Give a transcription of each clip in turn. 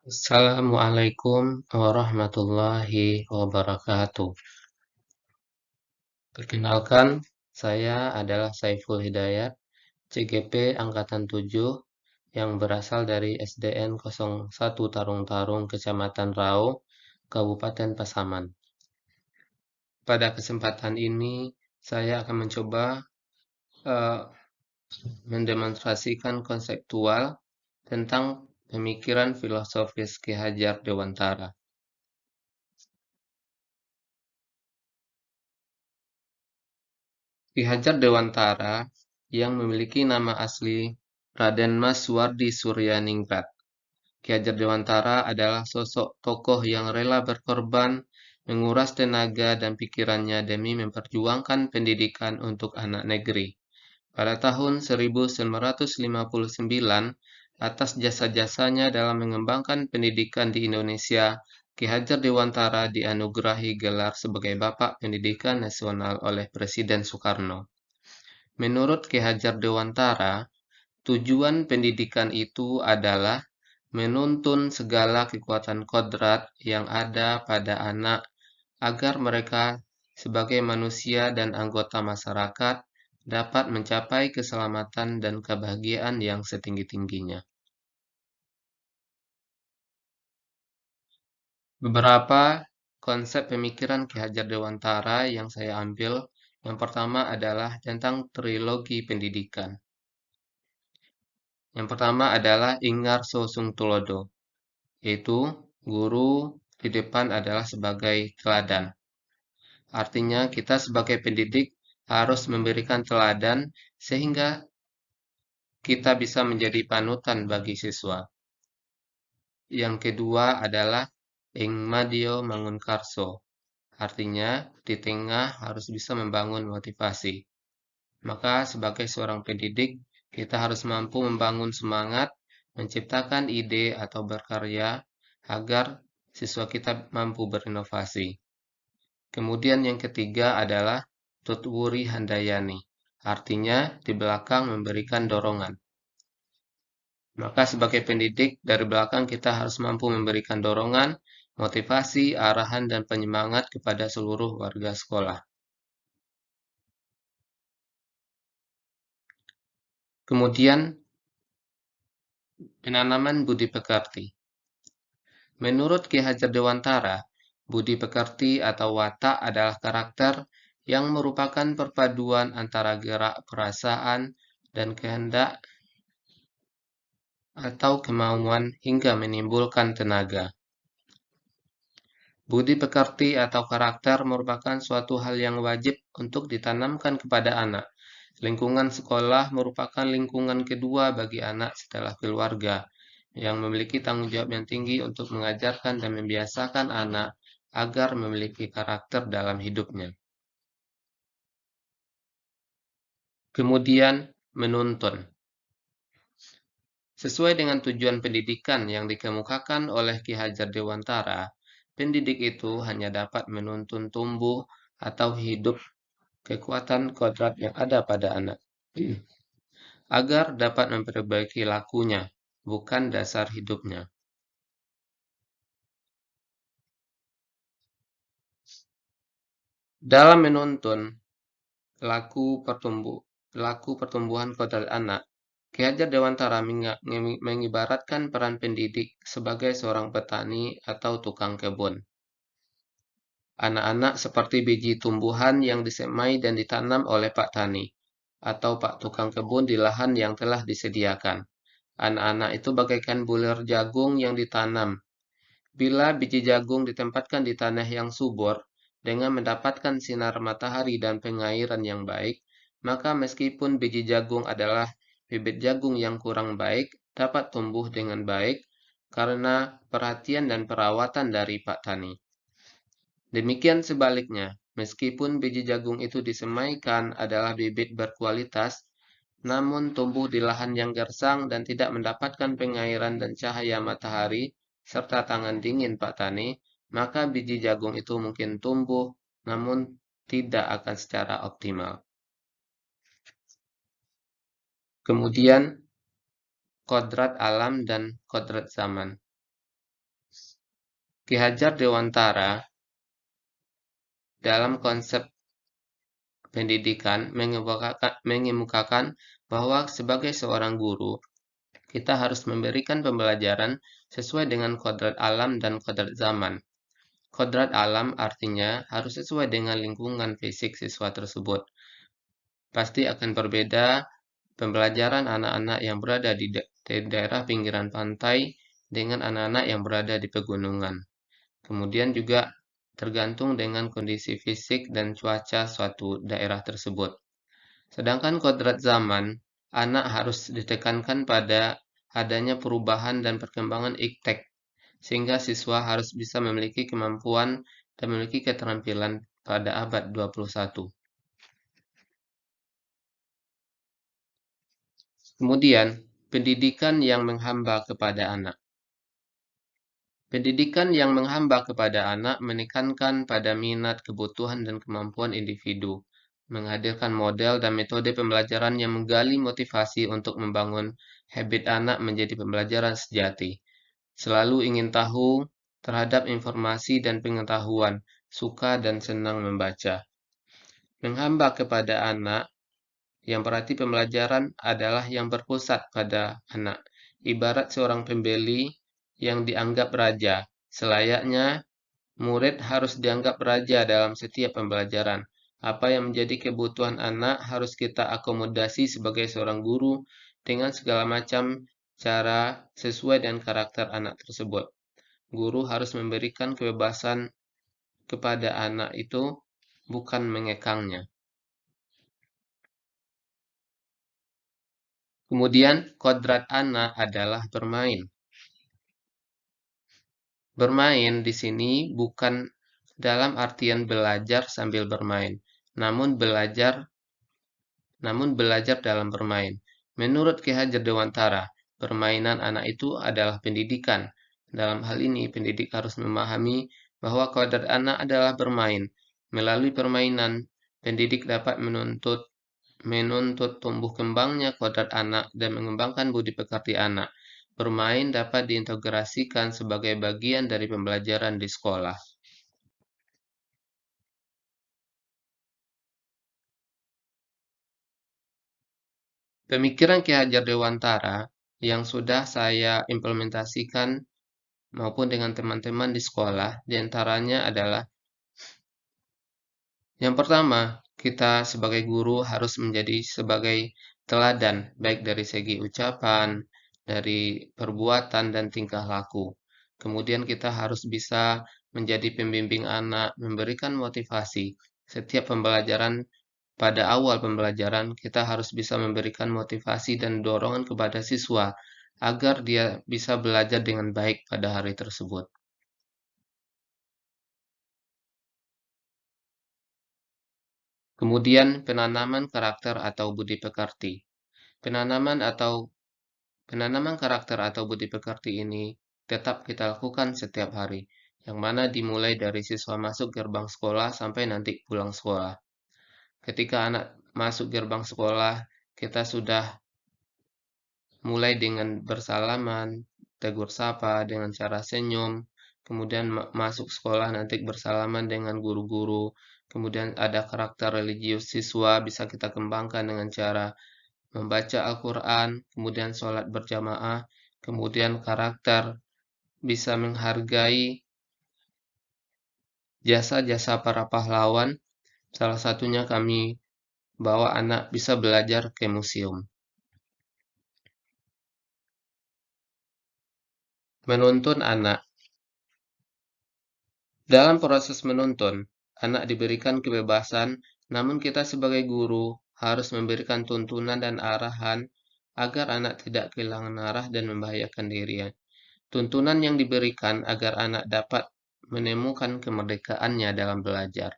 Assalamualaikum warahmatullahi wabarakatuh. Perkenalkan, saya adalah Saiful Hidayat, CGP Angkatan 7, yang berasal dari SDN 01 Tarung-Tarung, Kecamatan Rau, Kabupaten Pasaman. Pada kesempatan ini, saya akan mencoba eh, mendemonstrasikan konseptual tentang pemikiran filosofis Ki Hajar Dewantara. Ki Hajar Dewantara yang memiliki nama asli Raden Mas Suwardi Suryaningrat. Ki Hajar Dewantara adalah sosok tokoh yang rela berkorban, menguras tenaga dan pikirannya demi memperjuangkan pendidikan untuk anak negeri. Pada tahun 1959, atas jasa-jasanya dalam mengembangkan pendidikan di Indonesia, Ki Hajar Dewantara dianugerahi gelar sebagai Bapak Pendidikan Nasional oleh Presiden Soekarno. Menurut Ki Hajar Dewantara, tujuan pendidikan itu adalah menuntun segala kekuatan kodrat yang ada pada anak agar mereka sebagai manusia dan anggota masyarakat dapat mencapai keselamatan dan kebahagiaan yang setinggi-tingginya. Beberapa konsep pemikiran Ki Hajar Dewantara yang saya ambil, yang pertama adalah tentang trilogi pendidikan. Yang pertama adalah Ingarso Sungtulodo, yaitu guru di depan adalah sebagai teladan. Artinya kita sebagai pendidik harus memberikan teladan sehingga kita bisa menjadi panutan bagi siswa. Yang kedua adalah Ing Madio Mangunkarso. Artinya di tengah harus bisa membangun motivasi. Maka sebagai seorang pendidik, kita harus mampu membangun semangat, menciptakan ide atau berkarya agar siswa kita mampu berinovasi. Kemudian yang ketiga adalah Tutwuri Handayani. Artinya di belakang memberikan dorongan. Maka sebagai pendidik, dari belakang kita harus mampu memberikan dorongan, motivasi, arahan, dan penyemangat kepada seluruh warga sekolah. Kemudian, penanaman budi pekerti. Menurut Ki Hajar Dewantara, budi pekerti atau watak adalah karakter yang merupakan perpaduan antara gerak perasaan dan kehendak atau kemauan hingga menimbulkan tenaga. Budi pekerti atau karakter merupakan suatu hal yang wajib untuk ditanamkan kepada anak. Lingkungan sekolah merupakan lingkungan kedua bagi anak setelah keluarga, yang memiliki tanggung jawab yang tinggi untuk mengajarkan dan membiasakan anak agar memiliki karakter dalam hidupnya. Kemudian, menuntun. Sesuai dengan tujuan pendidikan yang dikemukakan oleh Ki Hajar Dewantara, pendidik itu hanya dapat menuntun tumbuh atau hidup kekuatan kodrat yang ada pada anak, agar dapat memperbaiki lakunya, bukan dasar hidupnya. Dalam menuntun laku pertumbuhan kodrat anak, Ki Hajar Dewantara mengibaratkan peran pendidik sebagai seorang petani atau tukang kebun. Anak-anak seperti biji tumbuhan yang disemai dan ditanam oleh Pak Tani, atau Pak Tukang Kebun di lahan yang telah disediakan. Anak-anak itu bagaikan bulir jagung yang ditanam. Bila biji jagung ditempatkan di tanah yang subur, dengan mendapatkan sinar matahari dan pengairan yang baik, maka meskipun biji jagung adalah bibit jagung yang kurang baik, dapat tumbuh dengan baik karena perhatian dan perawatan dari Pak Tani. Demikian sebaliknya, meskipun biji jagung itu disemaikan adalah bibit berkualitas, namun tumbuh di lahan yang gersang dan tidak mendapatkan pengairan dan cahaya matahari, serta tangan dingin Pak Tani, maka biji jagung itu mungkin tumbuh, namun tidak akan secara optimal. Kemudian, kodrat alam dan kodrat zaman. Ki Hajar Dewantara dalam konsep pendidikan mengemukakan bahwa sebagai seorang guru, kita harus memberikan pembelajaran sesuai dengan kodrat alam dan kodrat zaman. Kodrat alam artinya harus sesuai dengan lingkungan fisik siswa tersebut. Pasti akan berbeda pembelajaran anak-anak yang berada di daerah pinggiran pantai dengan anak-anak yang berada di pegunungan. Kemudian juga tergantung dengan kondisi fisik dan cuaca suatu daerah tersebut. Sedangkan kodrat zaman, anak harus ditekankan pada adanya perubahan dan perkembangan iptek, sehingga siswa harus bisa memiliki kemampuan dan memiliki keterampilan pada abad 21. Kemudian, pendidikan yang menghamba kepada anak. Pendidikan yang menghamba kepada anak menekankan pada minat, kebutuhan, dan kemampuan individu, menghadirkan model dan metode pembelajaran yang menggali motivasi untuk membangun habit anak menjadi pembelajaran sejati. Selalu ingin tahu terhadap informasi dan pengetahuan, suka dan senang membaca. Menghamba kepada anak, yang berarti pembelajaran adalah yang berpusat pada anak. Ibarat seorang pembeli yang dianggap raja, selayaknya murid harus dianggap raja dalam setiap pembelajaran. Apa yang menjadi kebutuhan anak harus kita akomodasi sebagai seorang guru dengan segala macam cara sesuai dengan karakter anak tersebut. Guru harus memberikan kebebasan kepada anak itu, bukan mengekangnya. Kemudian, kodrat anak adalah bermain. Bermain di sini bukan dalam artian belajar sambil bermain, namun belajar dalam bermain. Menurut Ki Hajar Dewantara, permainan anak itu adalah pendidikan. Dalam hal ini, pendidik harus memahami bahwa kodrat anak adalah bermain. Melalui permainan, pendidik dapat menuntut tumbuh kembangnya kodrat anak dan mengembangkan budi pekerti anak. Bermain dapat diintegrasikan sebagai bagian dari pembelajaran di sekolah. Pemikiran Ki Hajar Dewantara yang sudah saya implementasikan maupun dengan teman-teman di sekolah, diantaranya adalah yang pertama, kita sebagai guru harus menjadi sebagai teladan, baik dari segi ucapan, dari perbuatan, dan tingkah laku. Kemudian kita harus bisa menjadi pembimbing anak, memberikan motivasi. Setiap pembelajaran, pada awal pembelajaran, kita harus bisa memberikan motivasi dan dorongan kepada siswa agar dia bisa belajar dengan baik pada hari tersebut. Kemudian penanaman karakter atau budi pekerti. Penanaman karakter atau budi pekerti ini tetap kita lakukan setiap hari, yang mana dimulai dari siswa masuk gerbang sekolah sampai nanti pulang sekolah. Ketika anak masuk gerbang sekolah, kita sudah mulai dengan bersalaman, tegur sapa dengan cara senyum, kemudian masuk sekolah nanti bersalaman dengan guru-guru, kemudian ada karakter religius siswa bisa kita kembangkan dengan cara membaca Al-Quran, kemudian sholat berjamaah, kemudian karakter bisa menghargai jasa-jasa para pahlawan, salah satunya kami bawa anak bisa belajar ke museum. Menuntun anak. Dalam proses menuntun, anak diberikan kebebasan, namun kita sebagai guru harus memberikan tuntunan dan arahan agar anak tidak kehilangan arah dan membahayakan dirinya. Tuntunan yang diberikan agar anak dapat menemukan kemerdekaannya dalam belajar.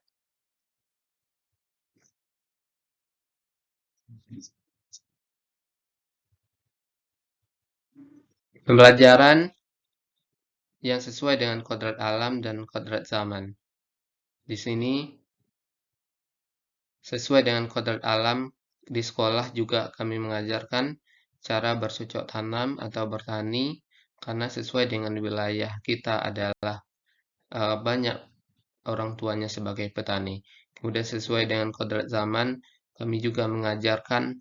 Pembelajaran yang sesuai dengan kodrat alam dan kodrat zaman. Di sini, sesuai dengan kodrat alam, di sekolah juga kami mengajarkan cara bercocok tanam atau bertani, karena sesuai dengan wilayah kita adalah banyak orang tuanya sebagai petani. Kemudian sesuai dengan kodrat zaman, kami juga mengajarkan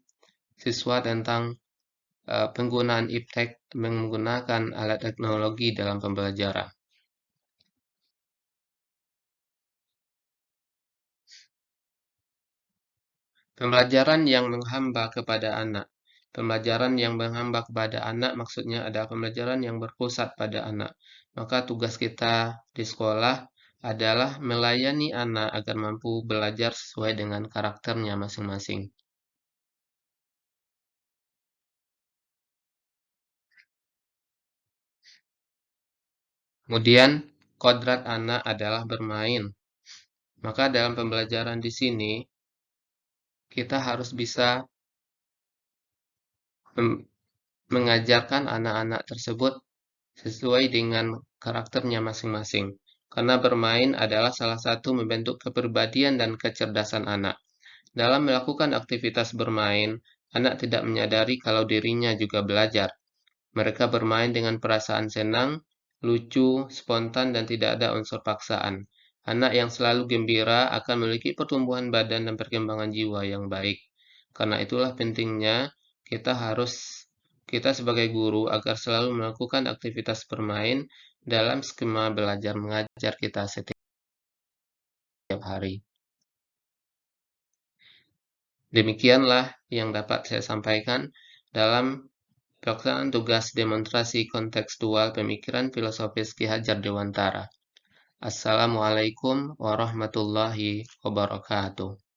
siswa tentang penggunaan iptek menggunakan alat teknologi dalam pembelajaran. Pembelajaran yang menghamba kepada anak. Pembelajaran yang menghamba kepada anak maksudnya adalah pembelajaran yang berpusat pada anak. Maka tugas kita di sekolah adalah melayani anak agar mampu belajar sesuai dengan karakternya masing-masing. Kemudian, kodrat anak adalah bermain. Maka dalam pembelajaran di sini, kita harus bisa mengajarkan anak-anak tersebut sesuai dengan karakternya masing-masing. Karena bermain adalah salah satu membentuk kepribadian dan kecerdasan anak. Dalam melakukan aktivitas bermain, anak tidak menyadari kalau dirinya juga belajar. Mereka bermain dengan perasaan senang, lucu, spontan, dan tidak ada unsur paksaan. Anak yang selalu gembira akan memiliki pertumbuhan badan dan perkembangan jiwa yang baik. Karena itulah pentingnya kita sebagai guru agar selalu melakukan aktivitas bermain dalam skema belajar mengajar kita setiap hari. Demikianlah yang dapat saya sampaikan dalam pelaksanaan tugas demonstrasi kontekstual pemikiran filosofis Ki Hajar Dewantara. Assalamualaikum warahmatullahi wabarakatuh.